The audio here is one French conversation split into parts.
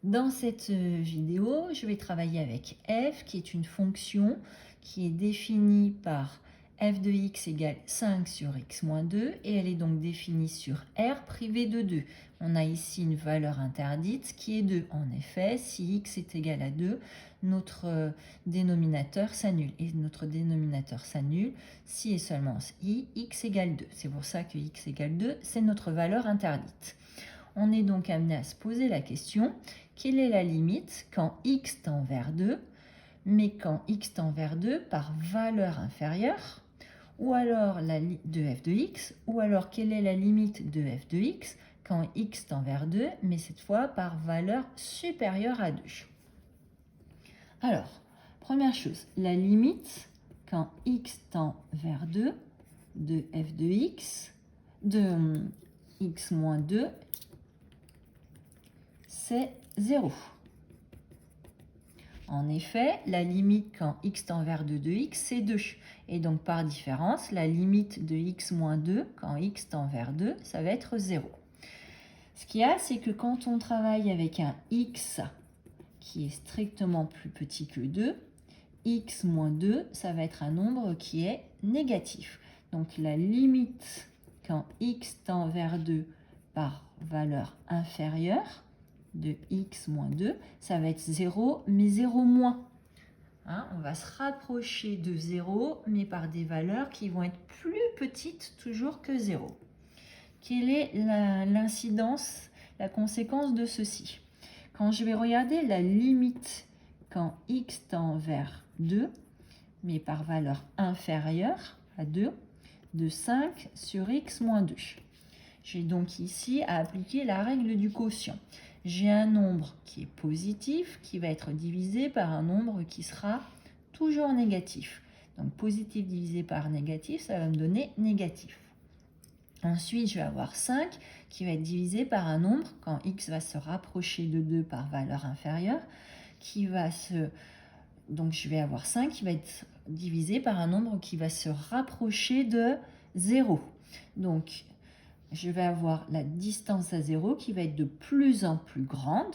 Dans cette vidéo, je vais travailler avec f, qui est une fonction qui est définie par f de x égale 5 sur x moins 2, et elle est donc définie sur r privé de 2. On a ici une valeur interdite qui est 2. En effet, si x est égal à 2, notre dénominateur s'annule. Et notre dénominateur s'annule si et seulement si x égale 2. C'est pour ça que x égale 2, c'est notre valeur interdite. On est donc amené à se poser la question, quelle est la limite quand x tend vers 2, mais quand x tend vers 2 par valeur inférieure, ou alors de f de x, ou alors quelle est la limite de f de x quand x tend vers 2, mais cette fois par valeur supérieure à 2. Alors, première chose, la limite quand x tend vers 2 de f de x, de x moins 2, c'est 0. En effet, la limite quand x tend vers 2 de x, c'est 2. Et donc, par différence, la limite de x moins 2, quand x tend vers 2, ça va être 0. Ce qu'il y a, c'est que quand on travaille avec un x qui est strictement plus petit que 2, x moins 2, ça va être un nombre qui est négatif. Donc, la limite quand x tend vers 2 par valeur inférieure de x moins 2, ça va être 0, mais 0 moins. On va se rapprocher de 0, mais par des valeurs qui vont être plus petites toujours que 0. Quelle est l'incidence, la conséquence de ceci? Quand je vais regarder la limite quand x tend vers 2, mais par valeur inférieure à 2, de 5 sur x moins 2. J'ai donc ici à appliquer la règle du quotient. J'ai un nombre qui est positif qui va être divisé par un nombre qui sera toujours négatif. Donc positif divisé par négatif, ça va me donner négatif. Ensuite, je vais avoir 5 qui va être divisé par un nombre, quand x va se rapprocher de 2 par valeur inférieure, donc je vais avoir 5 qui va être divisé par un nombre qui va se rapprocher de 0. Donc, je vais avoir la distance à 0 qui va être de plus en plus grande.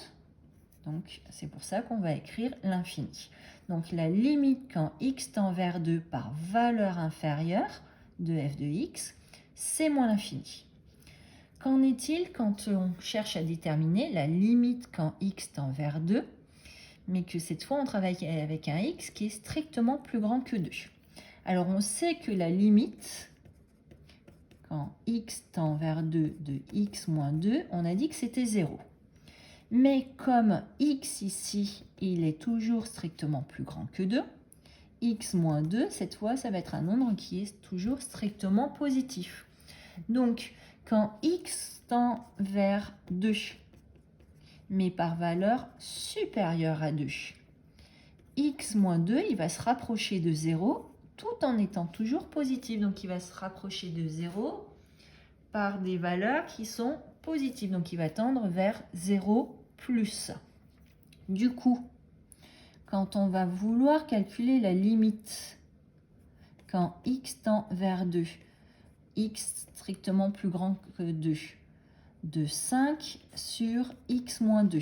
Donc, c'est pour ça qu'on va écrire l'infini. Donc, la limite quand x tend vers 2 par valeur inférieure de f de x, c'est moins l'infini. Qu'en est-il quand on cherche à déterminer la limite quand x tend vers 2, mais que cette fois on travaille avec un x qui est strictement plus grand que 2? Alors, on sait que la limite quand x tend vers 2 de x moins 2, on a dit que c'était 0. Mais comme x ici, il est toujours strictement plus grand que 2, x moins 2, cette fois, ça va être un nombre qui est toujours strictement positif. Donc, quand x tend vers 2, mais par valeur supérieure à 2, x moins 2, il va se rapprocher de 0 tout en étant toujours positif. Donc, il va se rapprocher de 0 par des valeurs qui sont positives. Donc, il va tendre vers 0 plus. Du coup, quand on va vouloir calculer la limite, quand x tend vers 2, x strictement plus grand que 2, de 5 sur x moins 2,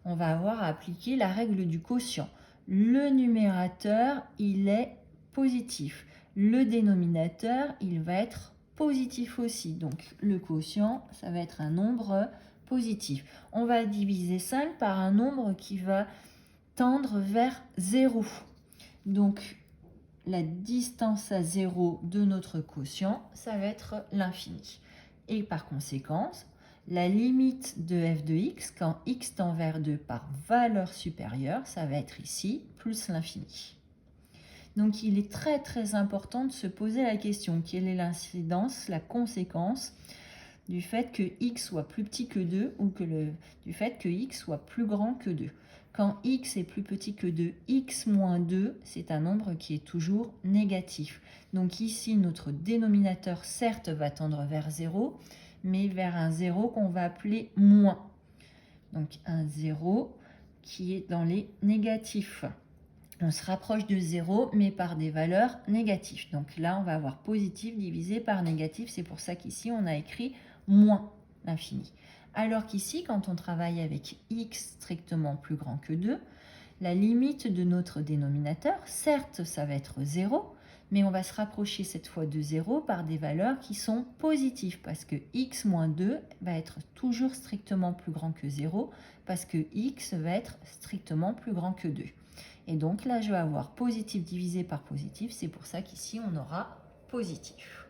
on va avoir à appliquer la règle du quotient. Le numérateur, il est positif. Le dénominateur, il va être positif aussi. Donc, le quotient, ça va être un nombre positif. On va diviser 5 par un nombre qui va tendre vers 0. Donc, la distance à 0 de notre quotient, ça va être l'infini. Et par conséquent, la limite de f de x, quand x tend vers 2 par valeur supérieure, ça va être ici, plus l'infini. Donc, il est très très important de se poser la question, quelle est l'incidence, la conséquence du fait que x soit plus petit que 2 ou du fait que x soit plus grand que 2. Quand x est plus petit que 2, x moins 2, c'est un nombre qui est toujours négatif. Donc ici, notre dénominateur, certes, va tendre vers 0, mais vers un 0 qu'on va appeler moins. Donc un 0 qui est dans les négatifs. On se rapproche de 0, mais par des valeurs négatives. Donc là, on va avoir positif divisé par négatif. C'est pour ça qu'ici, on a écrit moins l'infini. Alors qu'ici, quand on travaille avec x strictement plus grand que 2, la limite de notre dénominateur, certes, ça va être 0, mais on va se rapprocher cette fois de 0 par des valeurs qui sont positives, parce que x moins 2 va être toujours strictement plus grand que 0, parce que x va être strictement plus grand que 2. Et donc là, je vais avoir positif divisé par positif, c'est pour ça qu'ici, on aura positif.